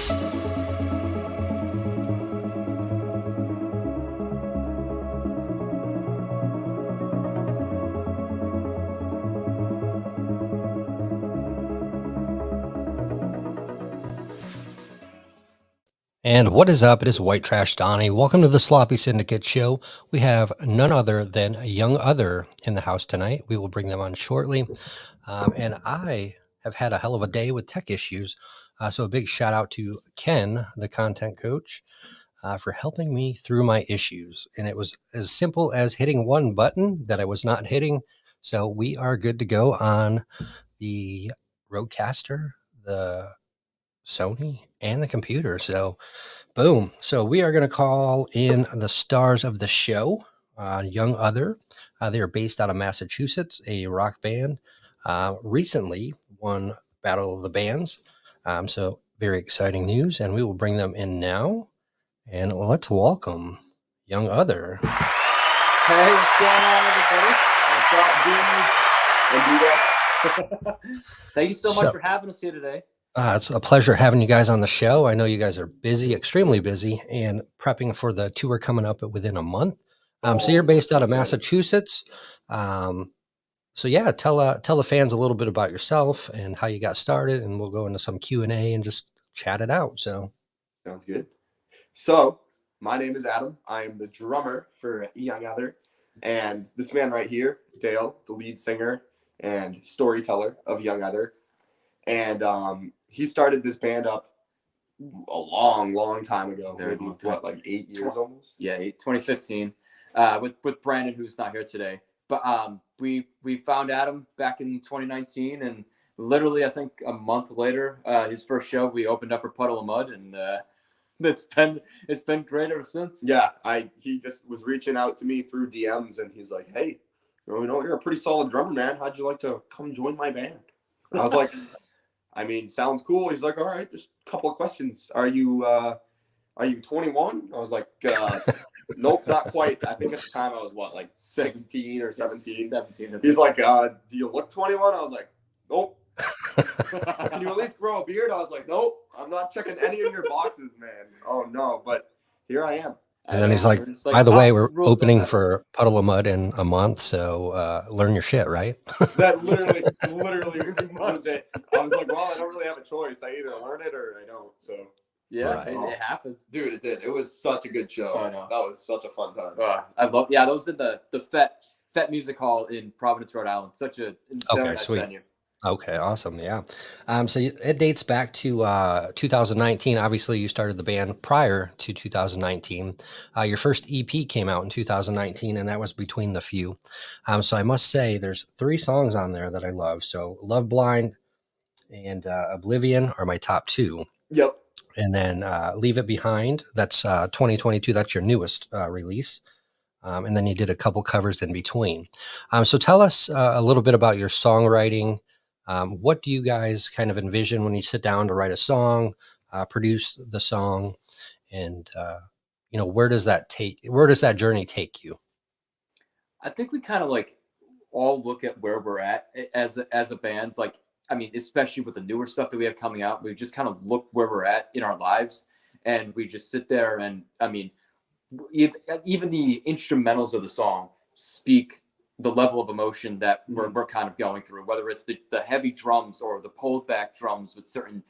And what is up? It is White Trash Donnie. Welcome to the Sloppy Syndicate show. We have none other than a young other in the house tonight. We will bring them on shortly. And I have had a hell of a day with tech issues. So a big shout out to Ken, the content coach, for helping me through my issues. And it was as simple as hitting one button that I was not hitting. So we are good to go on the Rodecaster, the Sony, and the computer. So boom. So we are going to call in the stars of the show, Young Other. They are based out of Massachusetts, a rock band. Recently won Battle of the Bands. So very exciting news, and we will bring them in now. And let's welcome Young Other. Hey, what's going on, everybody? What's up, dudes and dudettes? Thank you so much for having us here today. It's a pleasure having you guys on the show. I know you guys are busy, extremely busy, and prepping for the tour coming up within a month. So you're based out of Massachusetts. So yeah, tell the fans a little bit about yourself and how you got started, and we'll go into some Q&A and just chat it out. So sounds good. So my name is Adam. I am the drummer for Young Other, and this man right here, Dale, the lead singer and storyteller of Young Other. And he started this band up a long time ago. Maybe what, like 8 years almost? Yeah, 2015. With Brandon, who's not here today. But we found Adam back in 2019, and literally I think a month later, his first show, we opened up for Puddle of Mud, and it's been great ever since. Yeah, he just was reaching out to me through DMs, and he's like, "Hey, you're a pretty solid drummer, man. How'd you like to come join my band?" And I was like, I mean, sounds cool. He's like, all right, just a couple of questions. Are you 21? I was like, nope, not quite. I think at the time I was like 16 or 17. 17. He's like, do you look 21? I was like, nope. Can you at least grow a beard? I was like, nope, I'm not checking any of your boxes, man. Oh no, but here I am. And then he's like, by the way, we're opening for Puddle of Mud in a month, so learn your shit, right? That literally was it. I was like, well, I don't really have a choice. I either learn it or I don't. So yeah, right. It happened. Dude, it did. It was such a good show. Oh, no. That was such a fun time. I love. Yeah, that was in the FET Music Hall in Providence, Rhode Island. Such a very nice sweet venue. Okay, awesome. Yeah. So it dates back to 2019. Obviously, you started the band prior to 2019. Your first EP came out in 2019, and that was Between the Few. So I must say there's 3 songs on there that I love. So Love Blind and Oblivion are my top 2. Yep. And then Leave It Behind, that's 2022. That's your newest release. And then you did a couple covers in between. So tell us a little bit about your songwriting. What do you guys kind of envision when you sit down to write a song, produce the song, and where does that journey take you? I think we kind of like all look at where we're at as a band. Like, I mean, especially with the newer stuff that we have coming out, we just kind of look where we're at in our lives, and we just sit there. And I mean, even the instrumentals of the song speak the level of emotion that we're kind of going through, whether it's the heavy drums or the pulled back drums with certain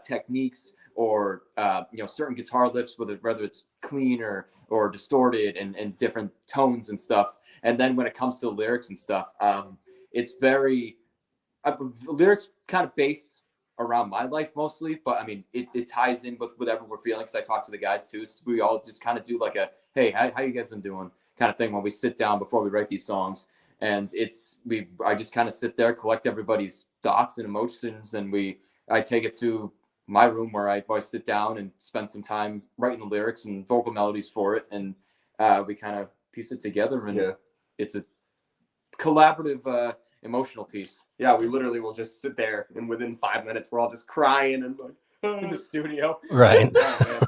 techniques, or certain guitar lifts, whether it's clean or distorted and different tones and stuff. And then when it comes to the lyrics and stuff, it's very lyrics kind of based around my life mostly, but I mean it ties in with whatever we're feeling, because I talk to the guys too, so we all just kind of do like a, hey, how you guys been doing kind of thing when we sit down before we write these songs. And I just kind of sit there, collect everybody's thoughts and emotions, and I take it to my room where I always sit down and spend some time writing the lyrics and vocal melodies for it, and we kind of piece it together, and it's a collaborative emotional piece. Yeah, we literally will just sit there, and within 5 minutes we're all just crying and like in the studio, right?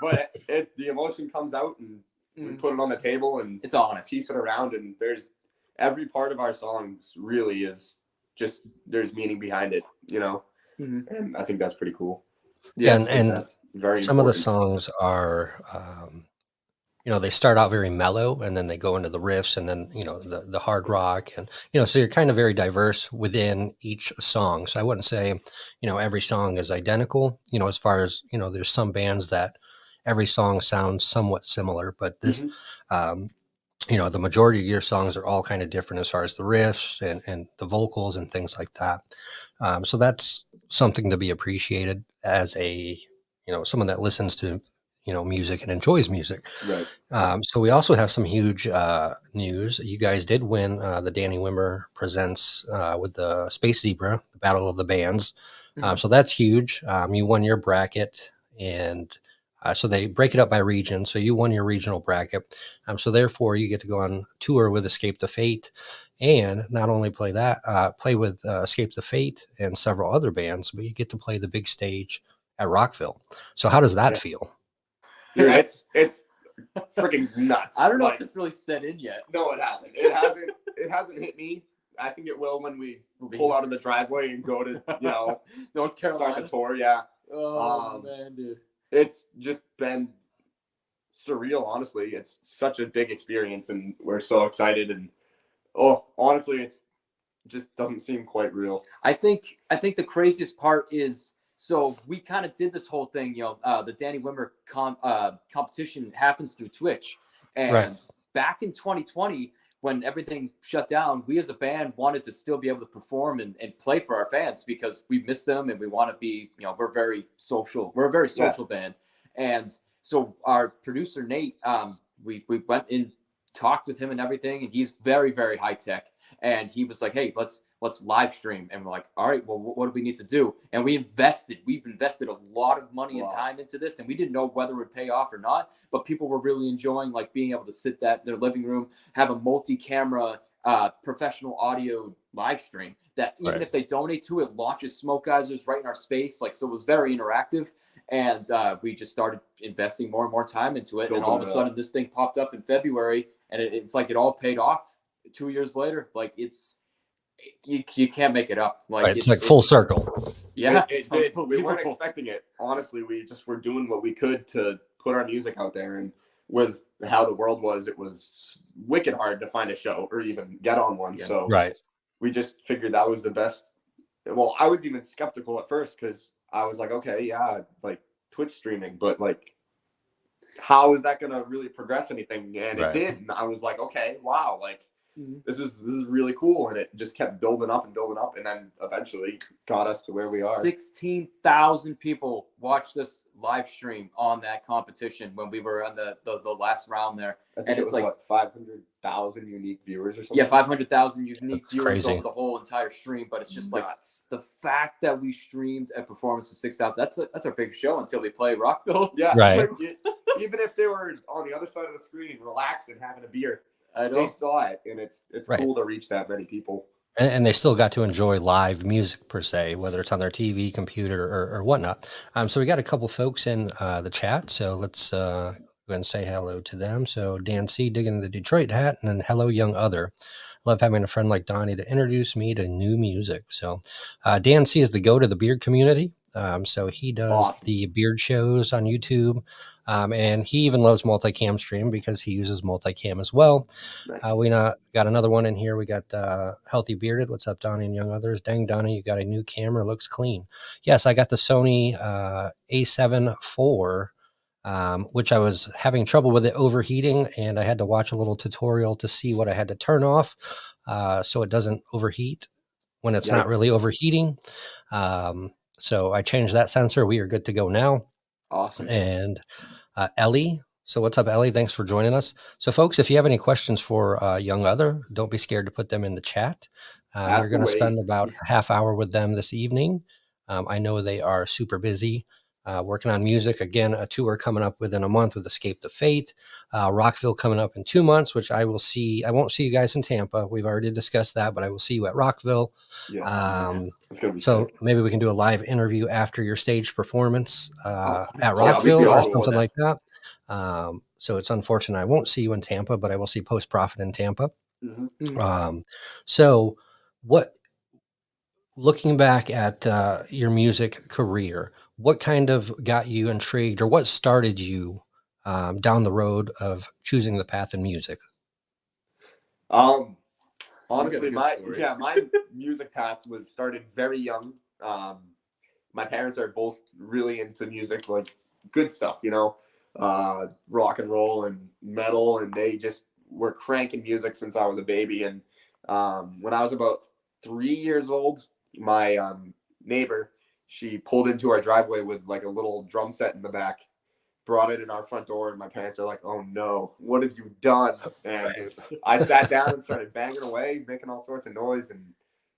But the emotion comes out, and we put it on the table, and it's honest, piece it around, and there's every part of our songs really is just, there's meaning behind it, and I think that's pretty cool. Yeah, And I think and that's very some of the important. songs are, they start out very mellow, and then they go into the riffs, and then the hard rock, and so you're kind of very diverse within each song. So I wouldn't say every song is identical. As far as there's some bands that every song sounds somewhat similar, but this. Mhm. Um, the majority of your songs are all kind of different as far as the riffs and the vocals and things like that. So that's something to be appreciated as a someone that listens to music and enjoys music. Right. So we also have some huge news. You guys did win the Danny Wimmer Presents with the Space Zebra, the Battle of the Bands. Mhm. So that's huge. You won your bracket, and so they break it up by region. So you won your regional bracket. So therefore, you get to go on tour with Escape the Fate, and not only play with Escape the Fate and several other bands, but you get to play the big stage at Rockville. So how does that Yeah. feel? Dude, it's freaking nuts. I don't know Like, if it's really set in yet. no, it hasn't. It hasn't hit me. I think it will when we pull out of the driveway and go to, North start Carolina. the tour. Yeah. Oh man, dude. It's just been surreal, honestly. It's such a big experience, and we're so excited. And honestly, it's just doesn't seem quite real. I think the craziest part is, so we kind of did this whole thing. The Danny Wimmer competition happens through Twitch, and Right. back in 2020, when everything shut down, we as a band wanted to still be able to perform and play for our fans because we miss them and we want to be, we're very social. We're a very social band, and so our producer Nate, we went in, talked with him and everything, and he's very, very high tech. And he was like, "Hey, let's live stream." And we're like, "All right, well, what do we need to do?" And we've invested a lot of money and time into this, and we didn't know whether it would pay off or not. But people were really enjoying like being able to sit in their living room, have a multi-camera, professional audio live stream that even Right. if they donate to it, launches smoke geysers right in our space. Like, so it was very interactive. And we just started investing more and more time into it. And all of a sudden, this thing popped up in February, and it's like it all paid off 2 years later. Like, you can't make it up. Like, Right. It's like full circle. Yeah, It did. We weren't expecting it. Honestly, we just were doing what we could to put our music out there, and with how the world was, it was wicked hard to find a show or even get on one. Yeah. So Right. we just figured that was the best. Well, I was even skeptical at first because I was like, okay, yeah, like Twitch streaming, but like, how is that going to really progress anything? And Right. it did. And I was like, okay, wow, like this is really cool. And it just kept building up, and then eventually got us to where we are. 16,000 people watched this live stream on that competition when we were on the last round there. I think And it it's was like 500,000 unique viewers or something. Yeah, 500,000 unique That's viewers crazy. over the whole entire stream. But it's just like nuts. the fact that we streamed a performance of 6,000. That's our big show until we play Rockville. Yeah, Right. like, even if they were on the other side of the screen, relaxing, having a beer, I know. they saw it, and it's Right. cool to reach that many people. And they still got to enjoy live music per se, whether it's on their TV, computer, or whatnot. So we got a couple folks in the chat. So let's go ahead and say hello to them. So Dan C. digging the Detroit hat, and then hello, young other. Love having a friend like Donnie to introduce me to new music. So Dan C. is the go to the beard community. So he does Awesome. the beard shows on YouTube. And he even loves multicam stream because he uses multicam as well. Nice. We got another one in here. We got Healthy Bearded. What's up, Donnie and young others? Dang, Donnie, you got a new camera. Looks clean. Yes, I got the Sony A7 IV, which I was having trouble with it overheating, and I had to watch a little tutorial to see what I had to turn off so it doesn't overheat when it's not really overheating. So I changed that sensor. We are good to go now. Awesome. And Ellie. So what's up, Ellie? Thanks for joining us. So folks, if you have any questions for young other, don't be scared to put them in the chat. We're going to spend about a half hour with them this evening. I know they are super busy working on music. Again, a tour coming up within a month with Escape the Fate. Rockville coming up in 2 months, which I will see. I won't see you guys in Tampa. We've already discussed that, but I will see you at Rockville. Yes. It's gonna be So sick. maybe we can do a live interview after your stage performance at Yeah, Rockville or obviously, something like that. So it's unfortunate I won't see you in Tampa, but I will see Post Profit in Tampa. Mhm. So looking back at your music career, what kind of got you intrigued, or what started you down the road of choosing the path in music? Honestly, good my story. my music path was started very young. My parents are both really into music, like good stuff, rock and roll and metal, and they just were cranking music since I was a baby. And when I was about 3 years old, my neighbor, she pulled into our driveway with like a little drum set in the back, brought it in our front door, and my parents are like, "Oh no, what have you done?" And I sat down and started banging away, making all sorts of noise, and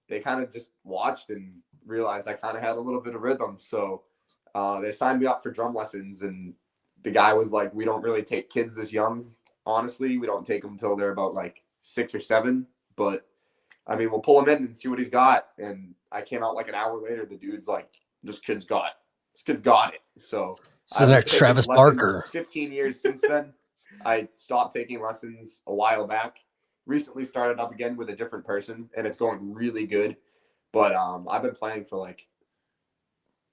they kind of just watched and realized I kind of had a little bit of rhythm. So they signed me up for drum lessons, and the guy was like, "We don't really take kids this young. Honestly, we don't take them until they're about like 6 or 7. But I mean, we'll pull him in and see what he's got." And I came out like an hour later. The dude's like, This kid's got it." So It's the I've been next taking Travis lessons Barker. 15 years since then. I stopped taking lessons a while back. Recently started up again with a different person, and it's going really good. But I've been playing for like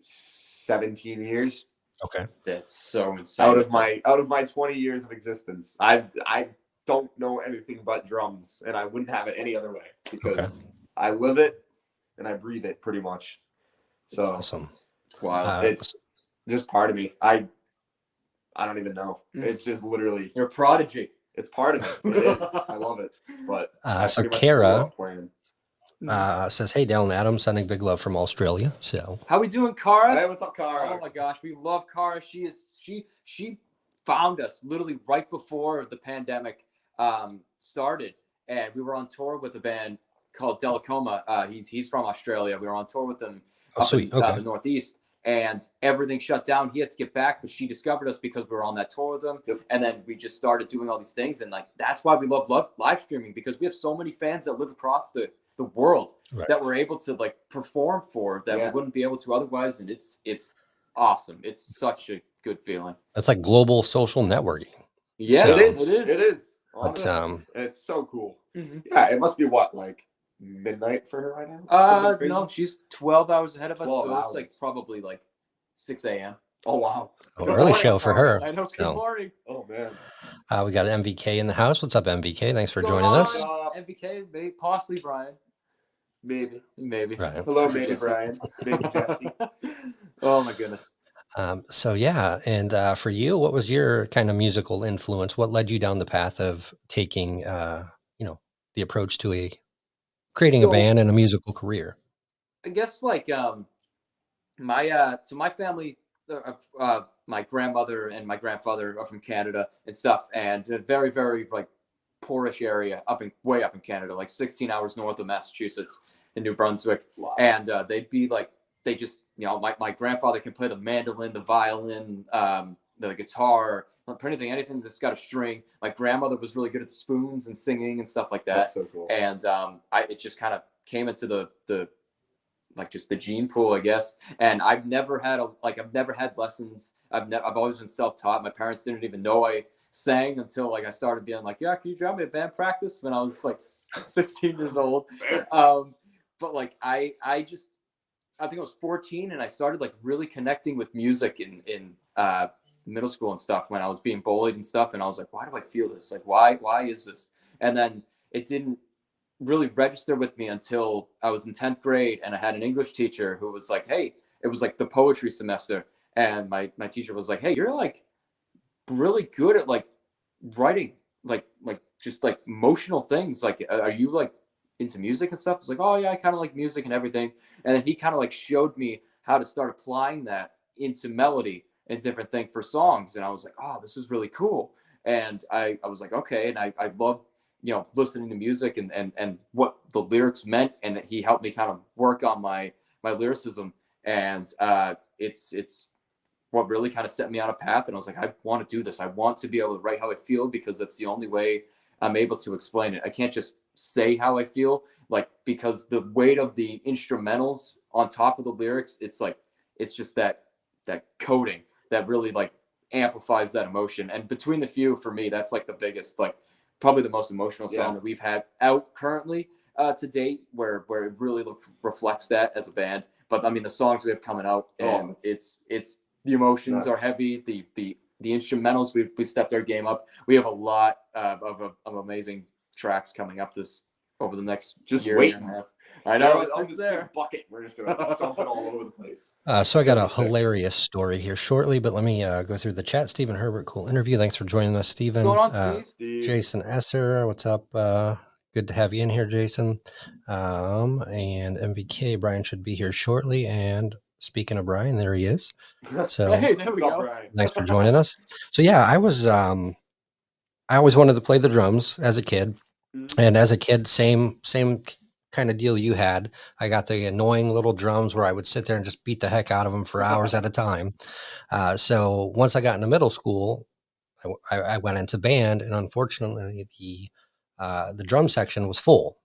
17 years Okay. That's so insane. out of my 20 years of existence. I don't know anything but drums, and I wouldn't have it any other way because I live it and I breathe it pretty much. So Awesome. Wow. it's just part of me. I don't even know. It's just literally, You're a prodigy. it's part of me. It is. I love it. But I So pretty much grew Kara up playing. says, "Hey, Dale and Adam, sending big love from Australia." So How we doing, Cara? Hey, what's up, Kara? Oh my gosh, we love Cara. She found us literally right before the pandemic started, and we were on tour with a band called Delacoma. He's from Australia. We were on tour with him up sweet. in Okay. the Northeast, and everything shut down. He had to get back, but she discovered us because we were on that tour with him. Yep. And then we just started doing all these things, and like that's why we love live streaming, because we have so many fans that live across the world that we're able to like perform for that we wouldn't be able to otherwise, and it's awesome. It's such a good feeling. That's like global social networking. Yeah, So- It is. It is. It is. But Honestly. And it's so cool. Mhm. Yeah, it must be what, like midnight for her right now? Something crazy? No, she's 12 hours ahead of us, 12 so it's like hours. probably like 6 a.m. Oh wow. Oh, Good early morning, show for Kara. her. I know. Good So- morning. Oh man. we got MVK in the house. What's up, MVK? Thanks for What's joining going us. on? MVK, maybe, possibly Brian. Maybe. Right. Hello, maybe Brian. Maybe Jesse. Oh my goodness. So yeah, and for you, what was your kind of musical influence? What led you down the path of taking, the approach to creating a So- band and a musical career? I guess like my family, my grandmother and my grandfather are from Canada and stuff, and a very very like poorish area way up in Canada, like 16 hours north of Massachusetts in New Brunswick. Wow. And they'd be like, they just, my grandfather can play the mandolin, the violin, the guitar, anything that's got a string. My grandmother was really good at the spoons and singing and stuff like that. That's so cool. And it just kind of came into the like just the gene pool, I guess. And I've never had lessons. I've always been self-taught. My parents didn't even know I sang until like I started being like, yeah, can you drive me to band practice when I was like 16 years old. But like I think I was 14 and I started like really connecting with music in middle school and stuff when I was being bullied and stuff. And I was like, why do I feel this? Like, why is this? And then it didn't really register with me until I was in 10th grade, and I had an English teacher who was like, hey, it was like the poetry semester. And my teacher was like, hey, you're like really good at like writing, like just like emotional things. Like, are you like into music and stuff? I was like, oh yeah, I kind of like music and everything. And then he kind of like showed me how to start applying that into melody and different thing for songs. And I was like, oh, this is really cool. And I was like, okay. And I love, listening to music and what the lyrics meant. And he helped me kind of work on my lyricism. And it's what really kind of set me on a path. And I was like, I want to do this. I want to be able to write how I feel, because that's the only way I'm able to explain it. I can't just say how I feel, like, because the weight of the instrumentals on top of the lyrics, it's like, it's just that coding that really like amplifies that emotion. And Between the Few, for me, that's like the biggest, like probably the most emotional song that we've had out currently to date, where it really reflects that as a band. but I mean the songs we have coming out, and it's the emotions are heavy. The instrumentals we stepped our game up. We have a lot of amazing tracks coming up over the next year and a half. I know it's there. Big bucket. We're just gonna dump it all over the place. So I got a hilarious story here shortly, but let me go through the chat. Stephen Herbert, cool interview. Thanks for joining us, Stephen. What's going on, Steve? Jason Esser, what's up? Good to have you in here, Jason. And MVK, Brian should be here shortly. And speaking of Brian, there he is. So hey, there we go. Thanks for joining us. So yeah, I always wanted to play the drums as a kid, and as a kid, same kind of deal you had. I got the annoying little drums where I would sit there and just beat the heck out of them for hours at a time. So once I got into middle school, I went into band, and unfortunately the drum section was full.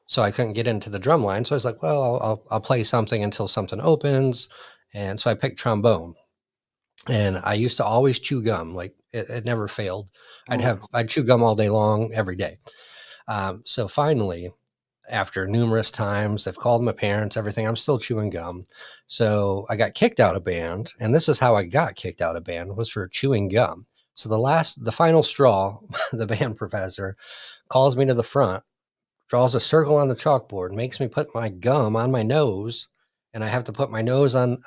So I couldn't get into the drum line. So I was like, well, I'll play something until something opens. And so I picked trombone. And I used to always chew gum. Like it never failed. I'd chew gum all day long, every day. So finally, after numerous times, I've called my parents, everything, I'm still chewing gum. So I got kicked out of band. And this is how I got kicked out of band, was for chewing gum. So the final straw, the band professor calls me to the front, draws a circle on the chalkboard, makes me put my gum on my nose, and I have to put my nose on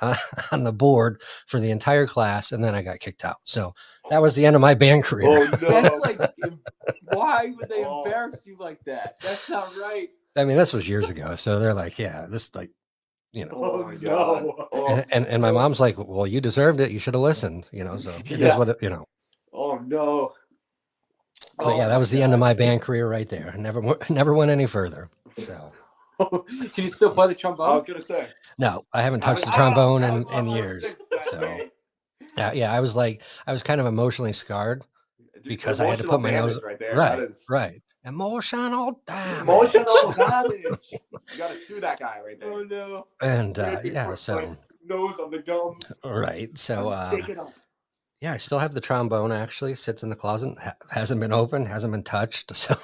the board for the entire class, and then I got kicked out. So that was the end of my band career. Oh, no. That's like, why would they embarrass you like that? That's not right. I mean, this was years ago, so they're like, yeah, this like, you know. Oh my God. And my mom's like, well, you deserved it. You should have listened, you know. So it is what it, you know. Oh no. But yeah, that was the end of my band career right there. Never went any further. So. Can you still play the trombone? I was gonna say. No, I haven't touched the trombone in years. So yeah, I was kind of emotionally scarred because I had to put my nose right there. Right. Emotional damage. Emotional damage. You gotta sue that guy right there. Oh no. And so nose on the gum. Right. So yeah, I still have the trombone. Actually, sits in the closet. Hasn't been opened. Hasn't been touched. So,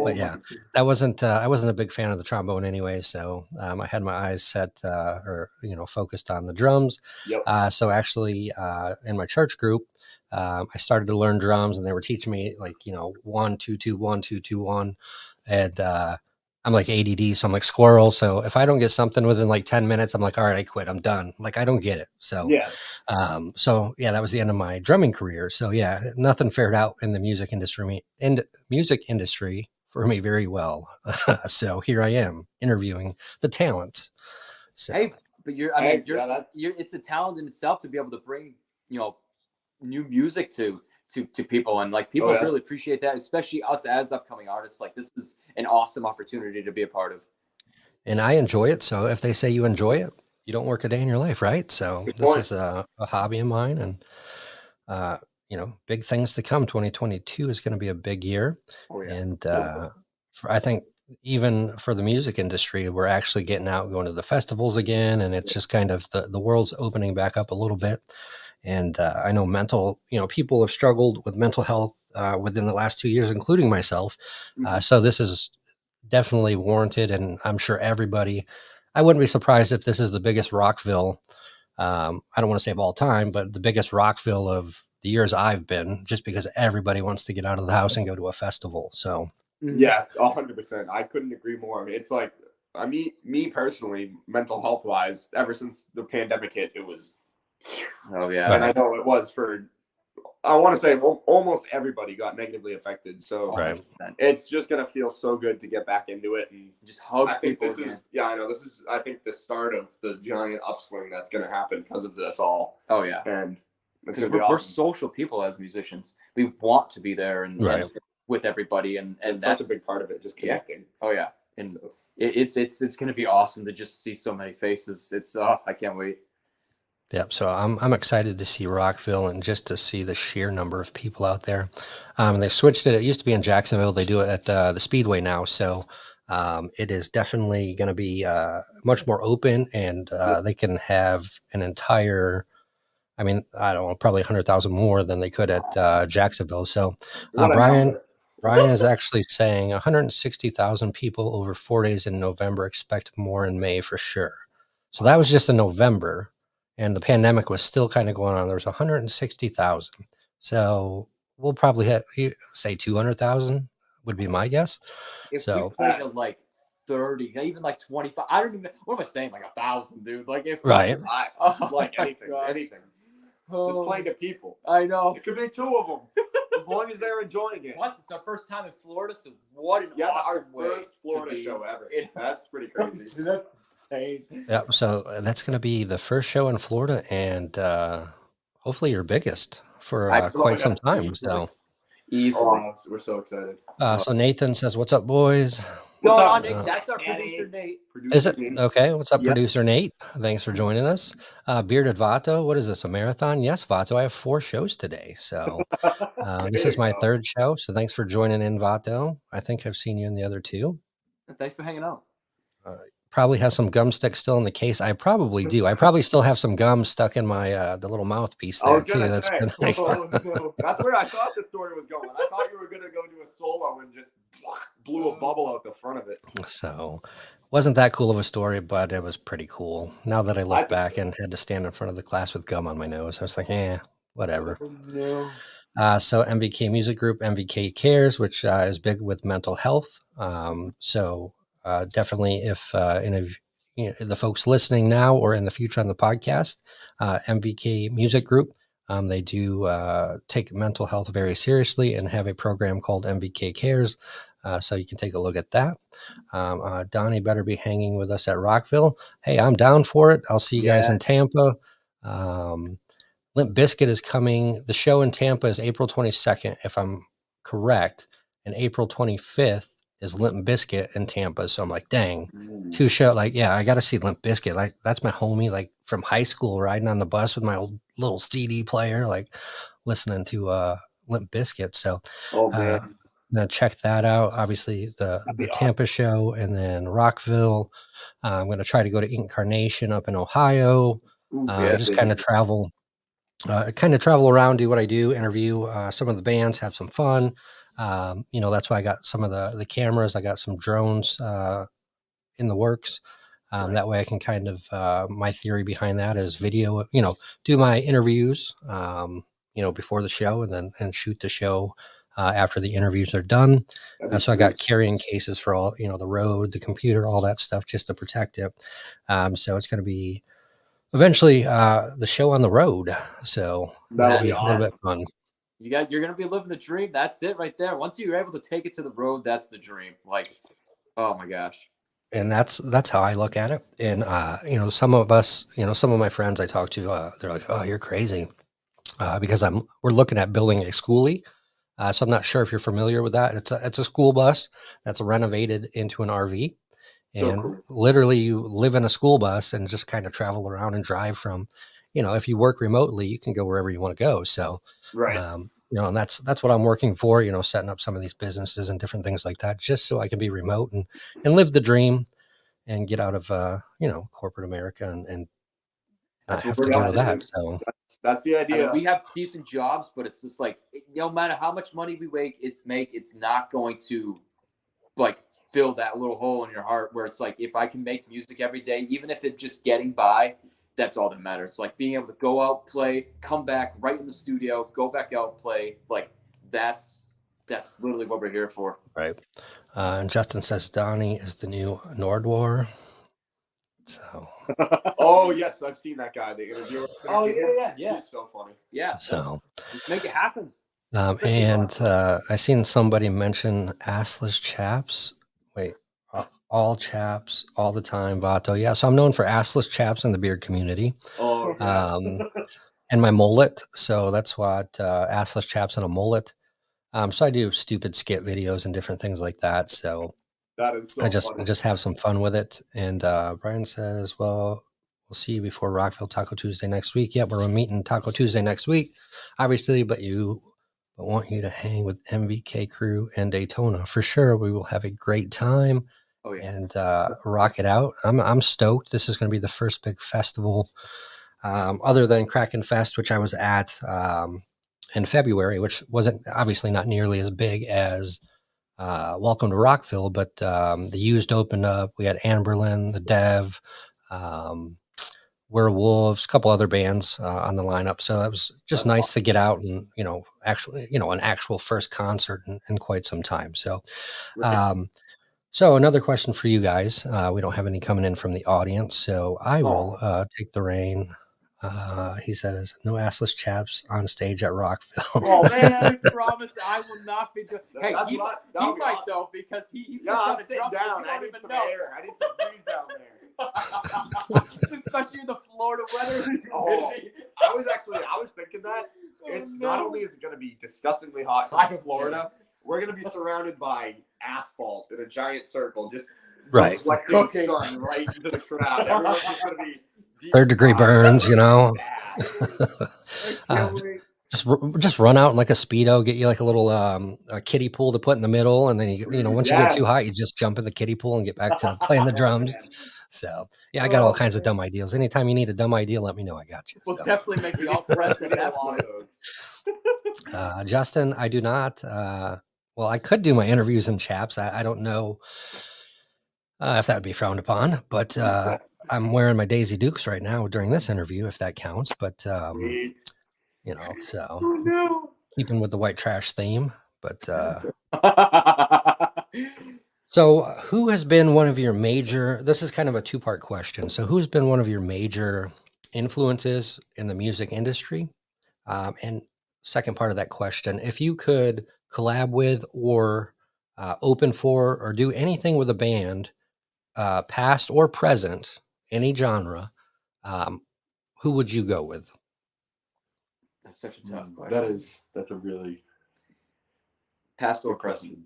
but yeah, I wasn't a big fan of the trombone anyway. So I had my eyes set focused on the drums. Yep. So actually, in my church group, I started to learn drums, and they were teaching me 1 2 2 1 2 2 1, and I'm like ADD, so I'm like squirrel. So if I don't get something within like 10 minutes, I'm like, all right, I quit. I'm done. Like I don't get it. So that was the end of my drumming career. So yeah, nothing fared out in the music industry for me very well. So here I am interviewing the talent. So, hey, but it's a talent in itself to be able to bring new music to people, and like people really appreciate that, especially us as upcoming artists. Like this is an awesome opportunity to be a part of, and I enjoy it. So if they say you enjoy it, you don't work a day in your life, right? So this is a hobby of mine, and big things to come. 2022 is going to be a big year. And I think even for the music industry, we're actually getting out, going to the festivals again, and it's just kind of the world's opening back up a little bit. And I know people have struggled with mental health within the last 2 years, including myself. So this is definitely warranted. And I'm sure I wouldn't be surprised if this is the biggest Rockville. I don't want to say of all time, but the biggest Rockville of the years I've been, just because everybody wants to get out of the house and go to a festival. So yeah, 100%. I couldn't agree more. It's like, me personally, mental health wise, ever since the pandemic hit, it was. Oh yeah, and I know it was I want to say almost everybody got negatively affected. So it's just gonna feel so good to get back into it and just hug people. I know this is the start of the giant upswing that's gonna happen because of this all. Oh yeah, and it's gonna be awesome. We're social people as musicians. We want to be there and with everybody, and that's such a big part of it. Just connecting. Oh yeah, and it's gonna be awesome to just see so many faces. I can't wait. Yep. So I'm excited to see Rockville and just to see the sheer number of people out there. They switched it. It used to be in Jacksonville. They do it at the Speedway now. So it is definitely going to be much more open, and they can have an entire, I don't know, probably 100,000 more than they could at Jacksonville. So Brian is actually saying 160,000 people over 4 days in November. Expect more in May for sure. So that was just in November, and the pandemic was still kind of going on. There was 160,000. So we'll probably hit, say 200,000 would be my guess. If So we played to like 30, even like 25, I don't even. What am I saying? Like 1,000, dude. Like if right. Like my anything, gosh. anything. Just Oh, playing to people. I know. It could be 2 of them, as long as they're enjoying it. Plus, it's our first time in Florida, so what an Yeah, awesome our way first Florida to be. show ever. That's pretty crazy. That's insane. Yeah. So that's going to be the first show in Florida, and hopefully your biggest for quite some time. So, Easily. Oh, we're so excited. so Nathan says, "What's up, boys?" What's Going up, on, Nate? Uh, That's our Danny? producer, Nate. Is it okay? What's up, Yep. producer Nate? Thanks for joining us. Bearded Vato, what is this? A marathon? Yes, Vato. I have 4 shows today, so this There is you my go. 3rd show. So thanks for joining in, Vato. I think I've seen you in the other 2. Thanks for hanging out. Probably has some gum sticks still in the case. I probably do. I probably still have some gum stuck in my the little mouthpiece I there was gonna too. That's say, been like, no. That's where I thought the story was going. I thought you were gonna go do a solo and just blew a bubble out the front of it. so wasn't that cool of a story, but it was pretty cool. Now that I look think back so. and had to stand in front of the class with gum on my nose, I was like, whatever. Oh, no. So MVK Music Group, MVK Cares, which is big with mental health. So definitely, if any of the folks listening now or in the future on the podcast, MVK Music Group, they do take mental health very seriously and have a program called MVK Cares. So you can take a look at that. Donnie better be hanging with us at Rockville. Hey, I'm down for it. I'll see you guys in Tampa. Limp Bizkit is coming. The show in Tampa is April 22nd, if I'm correct, and April 25th is Limp Bizkit in Tampa. So I'm like, dang, 2 shows. Like, yeah, I got to see Limp Bizkit. Like, that's my homie, like from high school, riding on the bus with my old little CD player, like listening to Limp Bizkit. So, Oh man, I'm gonna check that out. Obviously, the Tampa show, and then Rockville. I'm gonna try to go to Incarnation up in Ohio. Just kind of travel. Around, do what I do, interview some of the bands, have some fun. That's why I got some of the cameras. I got some drones in the works. Right. That way I can kind of, my theory behind that is video, do my interviews, before the show and shoot the show after the interviews are done. So I got carrying cases for all, the road, the computer, all that stuff just to protect it. So it's going to be eventually the show on the road. So that'll be a little bit fun. You're gonna be living the dream. That's it right there. Once you're able to take it to the road, that's the dream. Like, oh my gosh. And that's how I look at it. And some of us, some of my friends I talk to, they're like, "Oh, you're crazy," because we're looking at building a schoolie. So I'm not sure if you're familiar with that. It's a school bus that's renovated into an RV. And literally you live in a school bus and just kind of travel around and drive from, if you work remotely, you can go wherever you want to go. So, right. And that's what I'm working for, setting up some of these businesses and different things like that, just so I can be remote and live the dream and get out of, corporate America and not have to deal with that. So that's the idea. I mean, we have decent jobs, but it's just like, no matter how much money we make, it's not going to like fill that little hole in your heart where it's like, if I can make music every day, even if it's just getting by, that's all that matters. Like being able to go out, play, come back right in the studio, go back out, play. Like that's literally what we're here for. Right. And Justin says Donnie is the new Nordwar. So. Oh yes, I've seen that guy. The interviewer. Oh yeah. He's so funny. Yeah. So. Let's make it happen. And I seen somebody mention assless chaps. Wait, all chaps all the time, Vato. Yeah, so I'm known for assless chaps in the beard community. Oh, and my mullet. So that's what assless chaps and a mullet. So I do stupid skit videos and different things like that. So that is so I just funny. just have some fun with it. And Brian says, well, we'll see you before Rockville Taco Tuesday next week. Yeah, we're meeting Taco Tuesday next week, obviously, but want you to hang with MVK crew and Daytona for sure. We will have a great time. Oh, yeah. And rock it out. I'm stoked. This is going to be the first big festival other than Kraken Fest, which I was at in February, which wasn't obviously not nearly as big as Welcome to Rockville, but the Used opened up. We had Anberlin, the Dev, Werewolves, a couple other bands on the lineup. So it was just nice to get out and, actually, an actual first concert in quite some time. So, so another question for you guys. We don't have any coming in from the audience, so I will take the reign. He says, no assless chaps on stage at Rockville. Oh man, I promise I will not be doing. Hey, That's he what- might awesome. though, because he sits Yeah, on I'm a sitting drum set, down. you I don't need even some know. air. I need some breeze down there. Especially in the Florida weather. Oh, I was thinking that. Not only is it going to be disgustingly hot I in don't Florida, we're going to be surrounded by asphalt in a giant circle, just Right. reflecting Cooking. sun right into the crowd. Everyone's just going to be deep Third-degree fried. burns, Bad. I can't Uh, wait. just run out in like a Speedo, get you like a little a kiddie pool to put in the middle, and then once you get too hot, you just jump in the kiddie pool and get back to playing the drums. Man. So yeah, I got all kinds of dumb ideas. Anytime you need a dumb idea, let me know. I got you. We'll So. definitely make the all press at that One point. of those. Justin, I do not. Well, I could do my interviews in chaps. I don't know if that would be frowned upon, but I'm wearing my Daisy Dukes right now during this interview, if that counts. But Sweet. so Oh no. keeping with the white trash theme. But so who has been one of your major? This is kind of a two-part question. So who's been one of your major influences in the music industry? And second part of that question, if you could collab with or open for or do anything with a band, past or present, any genre, who would you go with? That's such a tough question. That's a really Past or good present. question.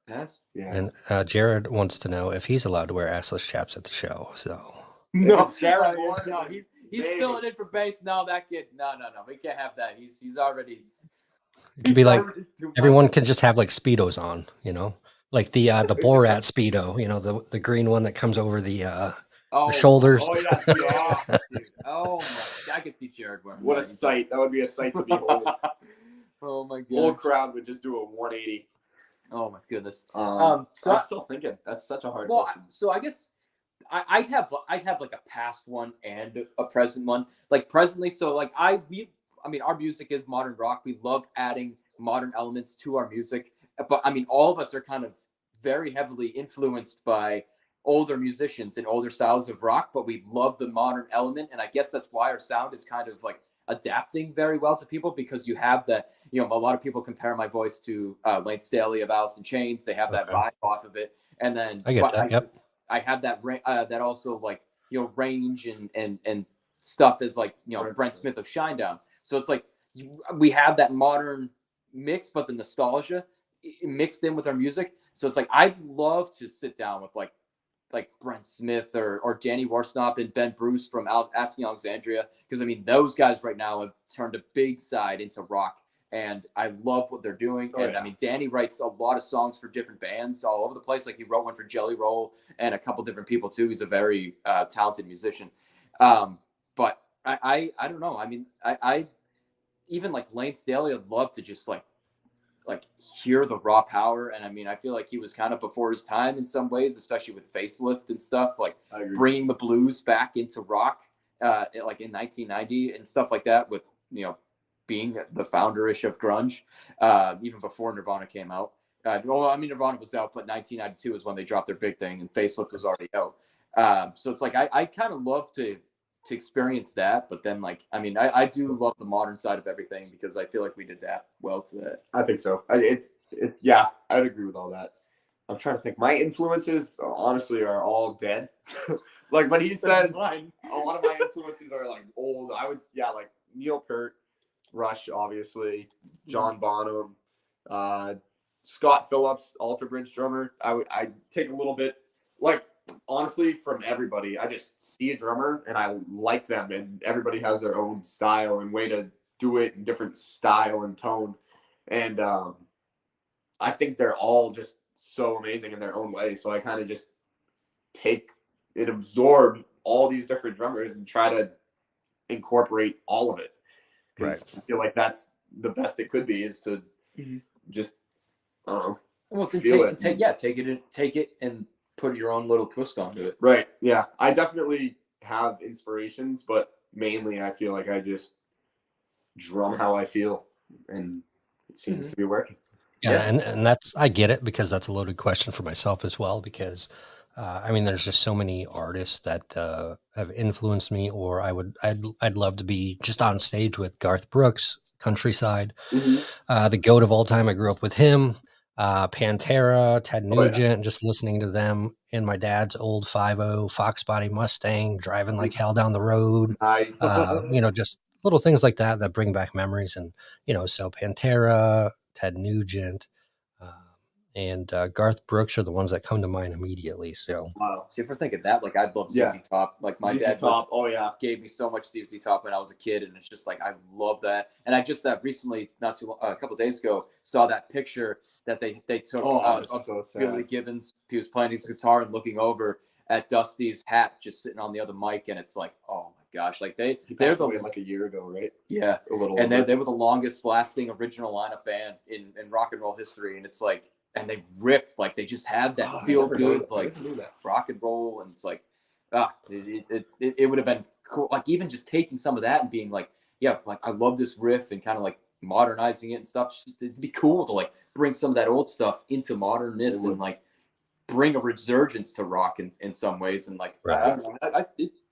Past? Yeah. And Jared wants to know if he's allowed to wear assless chaps at the show. So No, it's Jared no, Gordon, he's maybe. filling in for bass. No, that kid. No. We can't have that. He's already. it could be like already too much. everyone can just have like Speedos on, like the Borat Speedo, the green one that comes over the shoulders. Oh yes, yeah. Oh my! I could see Jared wearing. What a that. sight! That would be a sight to behold. Oh my The whole god! crowd would just do a 180. Oh my goodness! So So I'm still thinking. That's such a hard question. So I guess I'd have like a past one and a present one. Like presently, so like I mean, our music is modern rock. We love adding modern elements to our music, but I mean, all of us are kind of very heavily influenced by older musicians and older styles of rock, but we love the modern element, and I guess that's why our sound is kind of like adapting very well to people, because you have that. A lot of people compare my voice to Lane Staley of Alice in Chains. They have that vibe off of it, and then I get that. Yep. I have that that also like range and stuff is like Brent Smith of Shinedown. So it's like we have that modern mix, but the nostalgia mixed in with our music. So it's like I'd love to sit down with like Brent Smith or Danny Warsnop and Ben Bruce from Asking Alexandria, because I mean those guys right now have turned a big side into rock, and I love what they're doing. I mean, Danny writes a lot of songs for different bands all over the place. Like he wrote one for Jelly Roll and a couple different people too. He's a very talented musician. But I don't know. I mean, I even like Lane Staley, I'd love to just like hear the raw power. And I mean, I feel like he was kind of before his time in some ways, especially with Facelift and stuff, like bringing the blues back into rock, like in 1990 and stuff like that, with being the founder-ish of grunge, even before Nirvana came out. Well, I mean, Nirvana was out, but 1992 is when they dropped their big thing, and Facelift was already out. So it's like I kind of love to experience that, but then like I mean I do love the modern side of everything, because I feel like we'd adapt well to that. I think so. It's yeah, I'd agree with all that. I'm trying to think. My influences honestly are all dead. Like when he says a lot of my influences are like old, I would like Neil Peart, Rush, obviously, John Bonham, Scott Phillips, Alter Bridge drummer. I take a little bit, like honestly, from everybody. I just see a drummer and I like them, and everybody has their own style and way to do it, in different style and tone. And I think they're all just so amazing in their own way. So I kind of just absorb all these different drummers and try to incorporate all of it. Because I feel like that's the best it could be, is to just, I don't know. Well, then feel take it and put your own little twist onto it. Right. Yeah. I definitely have inspirations, but mainly I feel like I just drum how I feel, and it seems to be working. Yeah, and that's, I get it, because that's a loaded question for myself as well, because I mean, there's just so many artists that have influenced me, or I'd love to be just on stage with Garth Brooks, Countryside, the goat of all time. I grew up with him, Pantera, Ted Nugent, just listening to them in my dad's old 5.0 Fox Body Mustang, driving like hell down the road. Nice. You know, just little things like that that bring back memories. And, you know, so Pantera, Ted Nugent, and Garth Brooks are the ones that come to mind immediately. So, Wow. See, if we're thinking that, like, I'd love Yeah. ZZ Top. Like, my ZZ dad Top. Oh yeah. gave me so much ZZ Top when I was a kid, and it's just like I love that. And I just recently, not too a couple days ago, saw that picture that they took It's of so sad. Billy Gibbons. He was playing his guitar and looking over at Dusty's hat, just sitting on the other mic, and it's like, oh my gosh, like He they're passed the away like a year ago, right? yeah, A little. and over. they were the longest lasting original lineup band in rock and roll history, and it's like, and they ripped, like they just had that I feel never good, knew- I like never knew that. rock and roll, and it's like it would have been cool, like even just taking some of that and being like, yeah, like I love this riff and kind of like modernizing it and stuff. Just, it'd be cool to like bring some of that old stuff into modernness and like bring a resurgence to rock in some ways. And like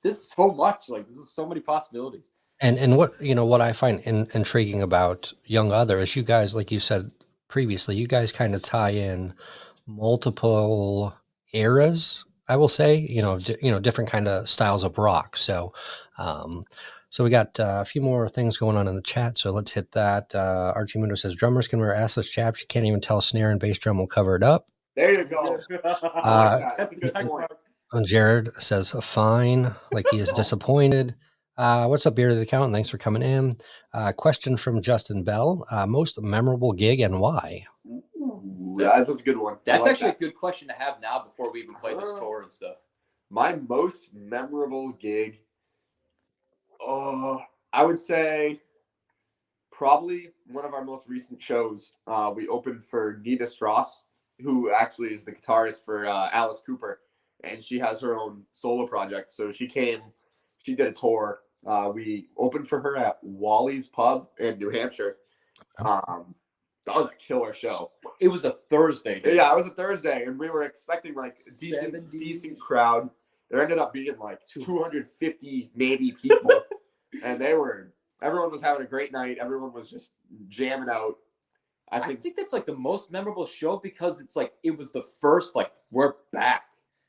this is so much, like this is so many possibilities. and what, you know, what I find intriguing about Young Other is, you guys, like you said previously, you guys kind of tie in multiple eras, I will say, you know, different kind of styles of rock. So, so we got a few more things going on in the chat. So let's hit that. Archie Mundo says drummers can wear assless chaps. You can't even tell snare and bass drum will cover it up. There you go. I like that. That's a good point. And Jared says fine, like he is disappointed. What's up, Bearded Accountant? Thanks for coming in. Question from Justin Bell. Most memorable gig and why? Ooh, that's a good one. That's actually a good question to have now before we even play this tour and stuff. My most memorable gig, I would say probably one of our most recent shows. We opened for Nina Strauss, who actually is the guitarist for Alice Cooper, and she has her own solo project. So she came, she did a tour. We opened for her at Wally's Pub in New Hampshire. That was a killer show. It was a Thursday. Dude. Yeah, it was a Thursday, and we were expecting like a decent crowd. There ended up being like 250 maybe people, and everyone was having a great night. Everyone was just jamming out. I think that's like the most memorable show because it's like it was the first like we're back.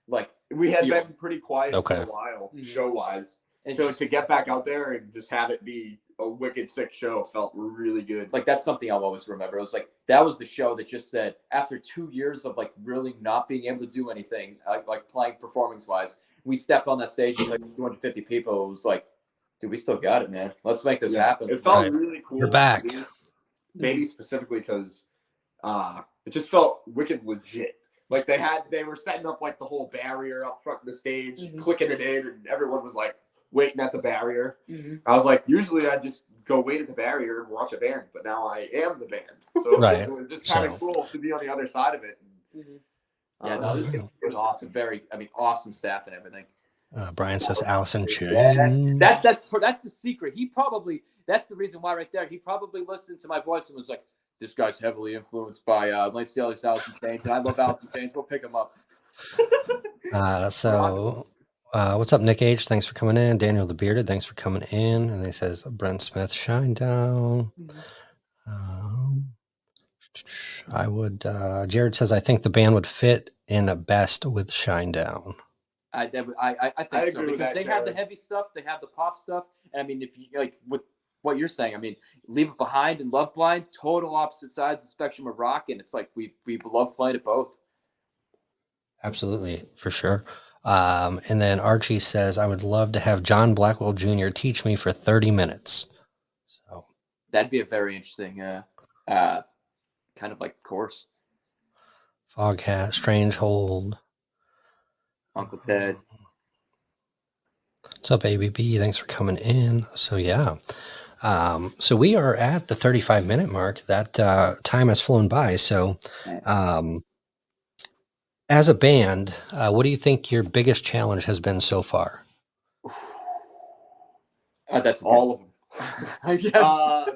Like we had been pretty quiet for a while, Mm-hmm. show wise. And so to get back out there and just have it be a wicked sick show felt really good. Like that's something I'll always remember. It was like that was the show that just said after 2 years of like really not being able to do anything, like playing performance wise, we stepped on that stage with like 250 people. It was like, dude, we still got it, man. Let's make this happen. It felt really cool. You're back. Maybe specifically because it just felt wicked legit. Like they were setting up like the whole barrier up front of the stage, clicking it in, and everyone was like waiting at the barrier. I was like, usually I just go wait at the barrier and watch a band, but now I am the band. So it was just kind of cool to be on the other side of it. Yeah, no, it was awesome. Awesome staff and everything. Brian says Allison Chen. That's the secret. That's the reason why right there. He probably listened to my voice and was like, this guy's heavily influenced by Lance Staley's Allison Chains, and I love Allison Chains. We'll pick him up. What's up, Nick H? Thanks for coming in. Daniel the Bearded, thanks for coming in. And he says Brent Smith, Shine Down. I would. Jared says I think the band would fit in best with Shine Down. I think so because they have the heavy stuff, they have the pop stuff, and I mean, if you like with what you're saying, I mean, Leave It Behind and Love Blind, total opposite sides of the spectrum of rock, and it's like we love playing it both. Absolutely, for sure. And then Archie says I would love to have John Blackwell Jr. teach me for 30 minutes. So that'd be a very interesting kind of like course. Foghat, Strangehold, Uncle Ted. What's up, ABB? Thanks for coming in. So yeah, So we are at the 35-minute mark. That time has flown by. So, as a band, what do you think your biggest challenge has been so far? That's All of them. I guess. Wow.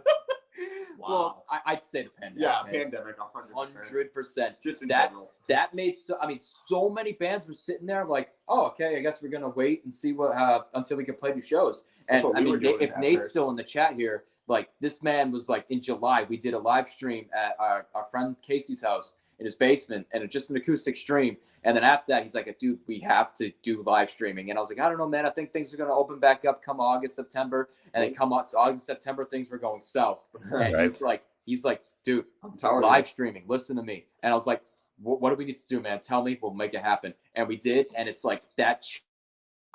Well, I'd say the pandemic. Yeah, man. pandemic, 100%. 100%. Just in That general. that made so many bands were sitting there like, oh, okay, I guess we're gonna wait and see what until we can play new shows. That's And what I we were mean, doing if at Nate's first. still in the chat here, like this man was like in July, we did a live stream at our friend Casey's house in his basement, and it's just an acoustic stream. And then after that, he's like, dude, we have to do live streaming. And I was like, I don't know, man. I think things are gonna open back up come August, September, and then come August, September, things were going south. And Right. he's like, dude, I'm telling live you. streaming, listen to me. And I was like, what do we need to do, man? Tell me, we'll make it happen. And we did. And it's like that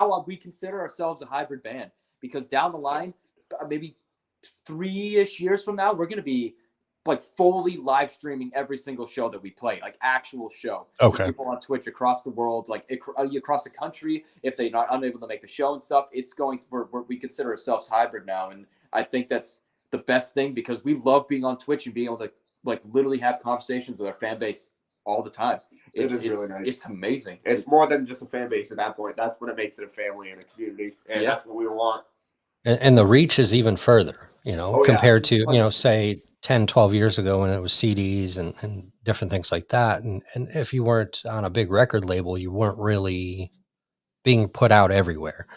how we consider ourselves a hybrid band, because down the line, maybe 3-ish years from now, we're going to be like fully live streaming every single show that we play, like actual show. Okay. People on Twitch across the world, like across the country, if they're not unable to make the show and stuff, it's going to, we consider ourselves hybrid now. And I think that's the best thing, because we love being on Twitch and being able to like literally have conversations with our fan base all the time. It is really nice. It's amazing. It's more than just a fan base at that point. That's what it makes it a family and a community. And that's what we want. And the reach is even further, compared to, say 10, 12 years ago when it was CDs and different things like that. And if you weren't on a big record label, you weren't really being put out everywhere.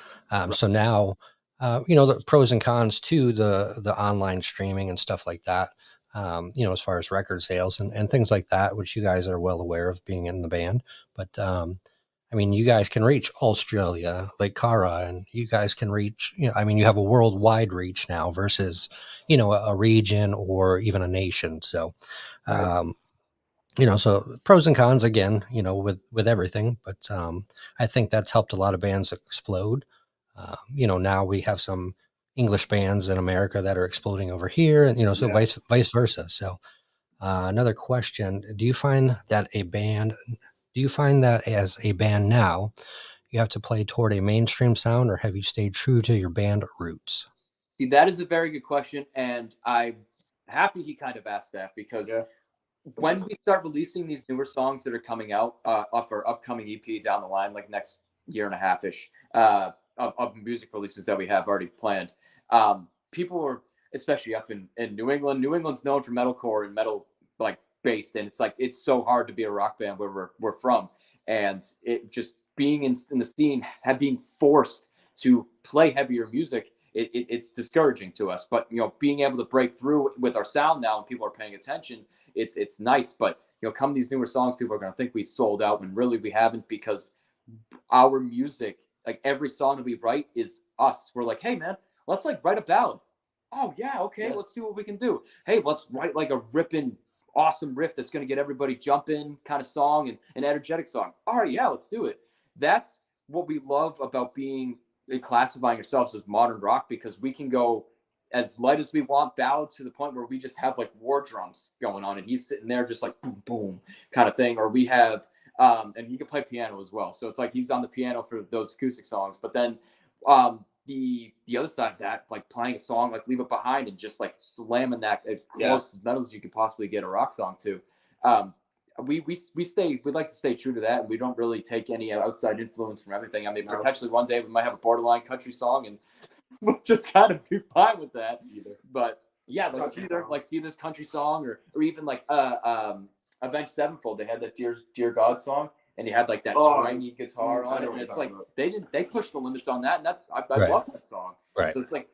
So now, the pros and cons to the online streaming and stuff like that, as far as record sales and things like that, which you guys are well aware of being in the band. But, I mean, you guys can reach Australia, like Cara, and you guys can reach, you have a worldwide reach now versus, a region or even a nation. So, so pros and cons again, with everything, but I think that's helped a lot of bands explode. Now we have some English bands in America that are exploding over here, and so vice versa. So another question: Do you find that as a band now, you have to play toward a mainstream sound, or have you stayed true to your band roots? See, that is a very good question, and I'm happy he kind of asked that, because when we start releasing these newer songs that are coming out off our upcoming EP down the line, like next year and a half ish, of music releases that we have already planned, people are, especially up in New England. New England's known for metalcore and metal like based, and it's like it's so hard to be a rock band where we're from, and it just being in the scene, being forced to play heavier music. It's discouraging to us, but being able to break through with our sound now and people are paying attention, it's nice. But come these newer songs, people are going to think we sold out when really we haven't, because our music, like every song that we write is us. We're like, hey man, let's like write a ballad. Oh yeah, okay, let's see what we can do. Hey, let's write like a ripping awesome riff that's going to get everybody jumping kind of song, and an energetic song. All right, yeah, let's do it. That's what we love about being classifying ourselves as modern rock, because we can go as light as we want, ballad, to the point where we just have like war drums going on and he's sitting there just like boom boom kind of thing. Or we have and he can play piano as well, so it's like he's on the piano for those acoustic songs. But then the other side of that, like playing a song like Leave It Behind and just like slamming that as close as metal as you could possibly get a rock song to. We like to stay true to that, and we don't really take any outside influence from everything. I mean, potentially one day we might have a borderline country song, and we'll just kind of be fine with that. But yeah, like Caesar's country song, or even like Avenged Sevenfold. They had that Dear God song, and you had like that twangy guitar on it, and it's like they pushed the limits on that, and I love that song. Right. So it's like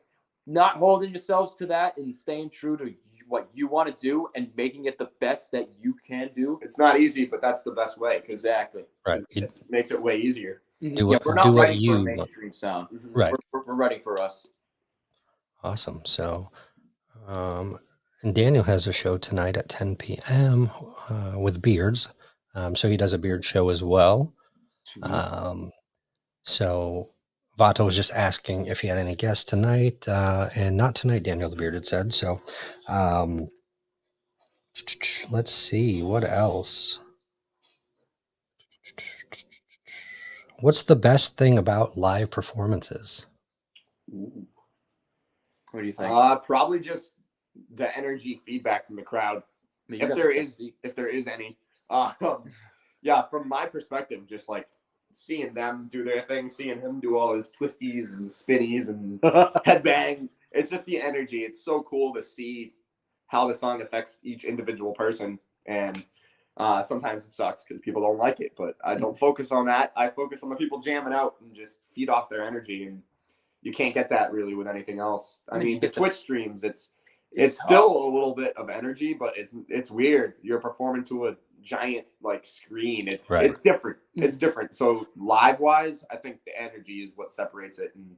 not holding yourselves to that and staying true to what you want to do and making it the best that you can do. It's not easy, but that's the best way. Exactly. Right. It makes it way easier. We're not writing for a mainstream sound. Right. We're writing for us. Awesome. So, and Daniel has a show tonight at 10 p.m. With Beards. So he does a beard show as well. So Vato was just asking if he had any guests tonight, and not tonight, Daniel the Bearded said. So let's see, what else? What's the best thing about live performances? What do you think? Probably just the energy feedback from the crowd, I mean, you if got there the best is, seat. if there is any. Yeah, from my perspective, just like seeing them do their thing, seeing him do all his twisties and spinnies and headbang. It's just the energy. It's so cool to see how the song affects each individual person. And sometimes it sucks because people don't like it, but I don't focus on that. I focus on the people jamming out and just feed off their energy. And you can't get that really with anything else. I mean, the Twitch streams, it's still a little bit of energy, but it's weird. You're performing to a giant like screen. It's different. It's different. So live wise, I think the energy is what separates it. And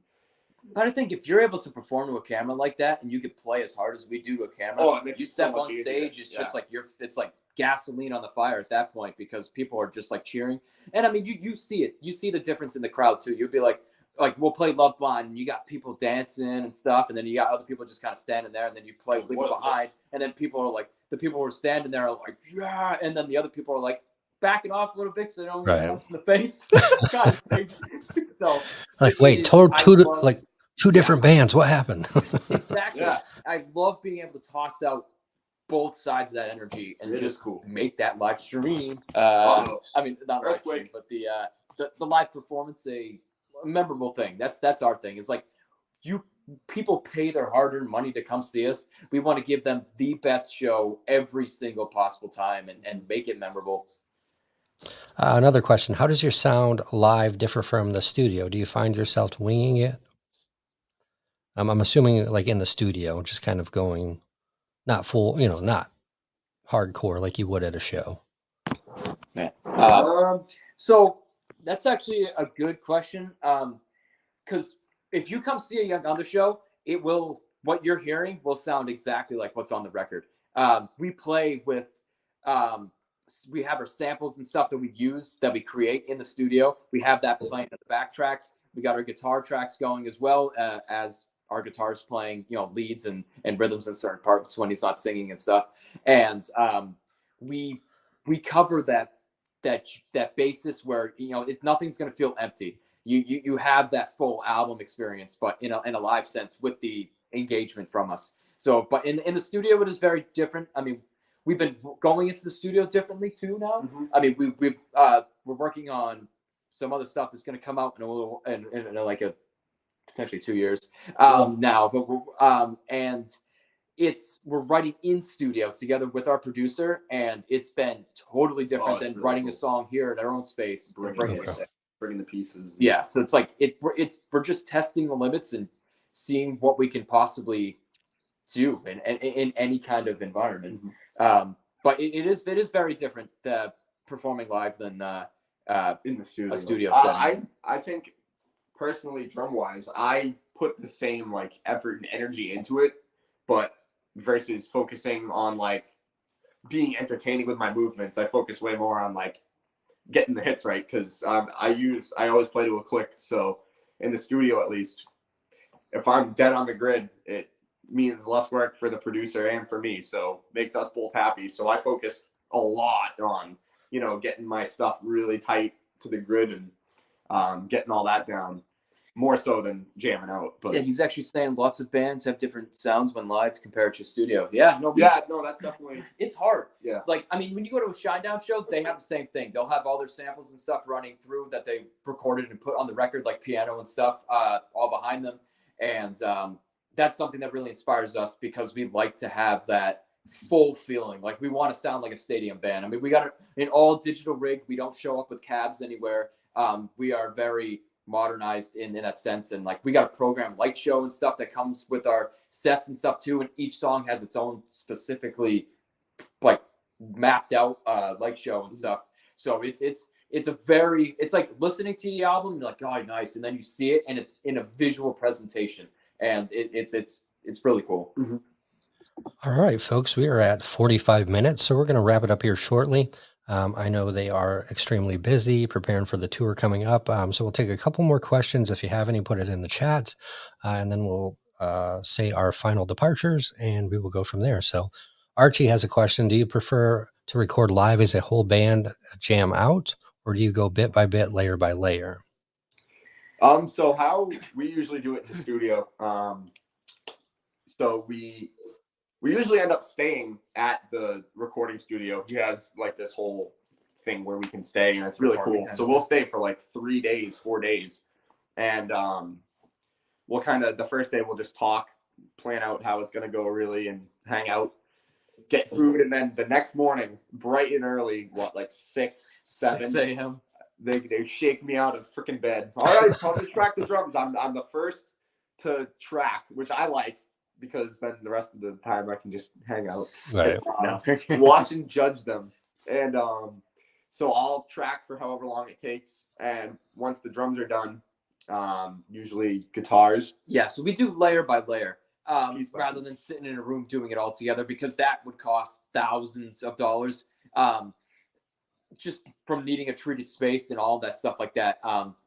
I think if you're able to perform to a camera like that, and you could play as hard as we do to a camera, you step on stage, it's just like it's like gasoline on the fire at that point, because people are just like cheering. And I mean, you see it. You see the difference in the crowd too. You'll be like we'll play Love Blind, and you got people dancing and stuff, and then you got other people just kind of standing there, and then you play Leave It Behind, and then people are like, the people who are standing there are like, yeah, and then the other people are like backing off a little bit so they don't get in the face. Kind of thing. So like, wait, two different bands. What happened? Exactly. Yeah. I love being able to toss out both sides of that energy and just make that live stream. I mean, not live stream, but the live performance a memorable thing. That's our thing. It's like people pay their hard-earned money to come see us. We want to give them the best show every single possible time and make it memorable. Another question: how does your sound live differ from the studio? Do you find yourself winging it? I'm assuming like in the studio, just kind of going, not full, not hardcore like you would at a show. Yeah. So that's actually a good question. Because if you come see a Young Other show, what you're hearing will sound exactly like what's on the record. We play with, we have our samples and stuff that we use, that we create in the studio. We have that playing at the back tracks. We got our guitar tracks going as well, as our guitar's playing, leads and rhythms in certain parts when he's not singing and stuff. And we cover that basis where nothing's going to feel empty. You have that full album experience, but in a live sense with the engagement from us. So, but in the studio, it is very different. I mean, we've been going into the studio differently too now. Mm-hmm. I mean, we're working on some other stuff that's going to come out in like a potentially 2 years now. But we're writing in studio together with our producer, and it's been totally different than really writing a song here in our own space. Bringing the pieces. Yeah, so it's like we're just testing the limits and seeing what we can possibly do in any kind of environment. Mm-hmm. But it is very different performing live than in the studio. A studio setting. I think personally, drum wise, I put the same like effort and energy into it, but versus focusing on like being entertaining with my movements, I focus way more on like getting the hits right, because I always play to a click. So in the studio, at least, if I'm dead on the grid, it means less work for the producer and for me, so makes us both happy. So I focus a lot on getting my stuff really tight to the grid and getting all that down, more so than jamming out. But yeah, he's actually saying lots of bands have different sounds when live compared to studio. No, that's definitely, it's hard. Yeah, like I mean, when you go to a Shinedown show, they have the same thing. They'll have all their samples and stuff running through that they recorded and put on the record, like piano and stuff, all behind them. And that's something that really inspires us, because we like to have that full feeling. Like, we want to sound like a stadium band. I mean, we got an all digital rig. We don't show up with cabs anywhere. We are very modernized in that sense, and like we got a program light show and stuff that comes with our sets and stuff too, and each song has its own specifically like mapped out light show and stuff. So it's like listening to the album, you're like, oh, nice, and then you see it and it's in a visual presentation, and it's really cool. Mm-hmm. All right, folks, we are at 45 minutes, so we're going to wrap it up here shortly. I know they are extremely busy preparing for the tour coming up. So we'll take a couple more questions. If you have any, put it in the chat, and then we'll say our final departures, and we will go from there. So Archie has a question. Do you prefer to record live as a whole band jam out, or do you go bit by bit, layer by layer? So how we usually do it in the studio, so we usually end up staying at the recording studio. He has like this whole thing where we can stay, and it's really cool. So we'll stay for like 3 days, 4 days, and we'll kind of the first day we'll just talk, plan out how it's going to go really, and hang out, get food, and then the next morning, bright and early, like 6, 7 6 a.m. They shake me out of freaking bed. All right, I'll just track the drums. I'm the first to track, which I like because then the rest of the time I can just hang out, Right. watch and judge them. And so I'll track for however long it takes. And once the drums are done, usually guitars. Yeah, so we do layer by layer. Piece by Rather piece. than sitting in a room doing it all together, because that would cost thousands of dollars. Just from needing a treated space and all that stuff like that.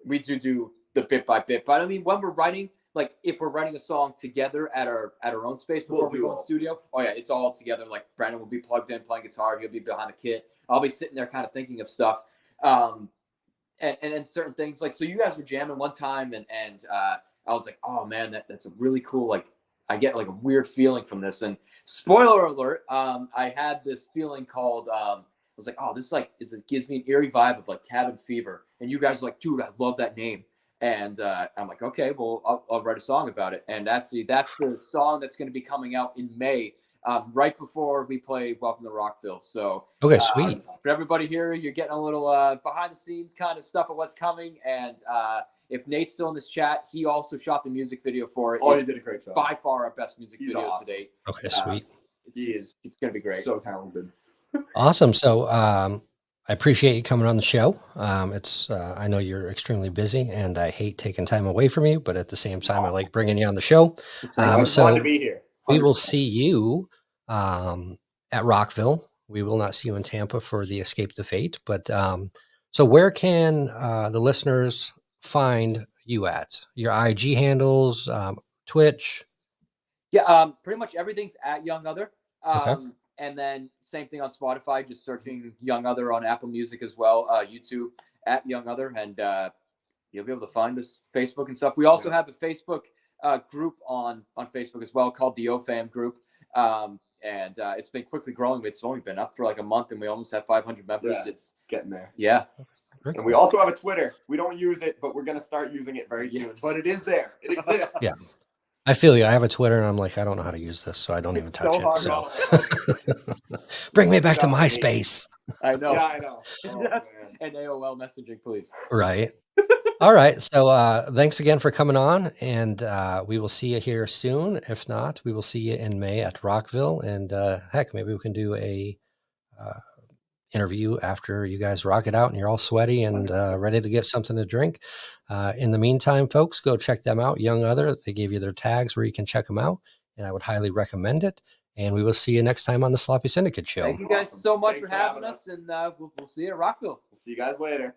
We do the bit by bit. But I mean, when we're writing, like if we're writing a song together at our own space before we go in the studio, oh yeah, it's all together. Like Brandon will be plugged in playing guitar, he'll be behind the kit. I'll be sitting there kind of thinking of stuff. And certain things, like, so you guys were jamming one time and I was like, oh man, that's a really cool, like, I get like a weird feeling from this. And spoiler alert, I had this feeling called I was like, oh, this like it gives me an eerie vibe of like Cabin Fever. And you guys are like, dude, I love that name. And I'm like, okay, well, I'll write a song about it. And that's the song that's going to be coming out in May, right before we play Welcome to Rockville. So Okay, sweet. for everybody here, you're getting a little behind the scenes kind of stuff of what's coming. And if Nate's still in this chat, he also shot the music video for it. Oh, It's he did a great job. by far our best music He's video awesome. to date. Okay, sweet. It's going to be great. So talented. Awesome. So I appreciate you coming on the show. I know you're extremely busy, and I hate taking time away from you, but at the same time, I like bringing you on the show. I'm glad So to be here. 100%. we will see you at Rockville. We will not see you in Tampa for the Escape the Fate. But so where can the listeners find you at? Your IG handles, Twitch? Yeah, pretty much everything's at Young Other. Okay. And then same thing on Spotify, just searching Young Other on Apple Music as well, YouTube at Young Other, and you'll be able to find us, Facebook and stuff. We also have a Facebook group on Facebook as well called the OFAM group. And it's been quickly growing. It's only been up for like a month and we almost have 500 members. Yeah. It's Getting there. Yeah. And we also have a Twitter. We don't use it, but we're going to start using it very soon. Yes. But it is there. It exists. Yeah. I feel you. I have a Twitter, and I'm like, I don't know how to use this, so I don't even It's touch so hard. it. So bring me back to MySpace. I know. Yeah, I know. Oh, Yes. man. And AOL messaging, please. Right. All right. So thanks again for coming on, and we will see you here soon. If not, we will see you in May at Rockville, and heck, maybe we can do a interview after you guys rock it out and you're all sweaty and ready to get something to drink. In the meantime, folks, go check them out. Young Other, they gave you their tags where you can check them out, and I would highly recommend it. And we will see you next time on the Sloppy Syndicate Show. Thank you guys so much Thanks for having us, and we'll see you at Rockville. We'll see you guys later.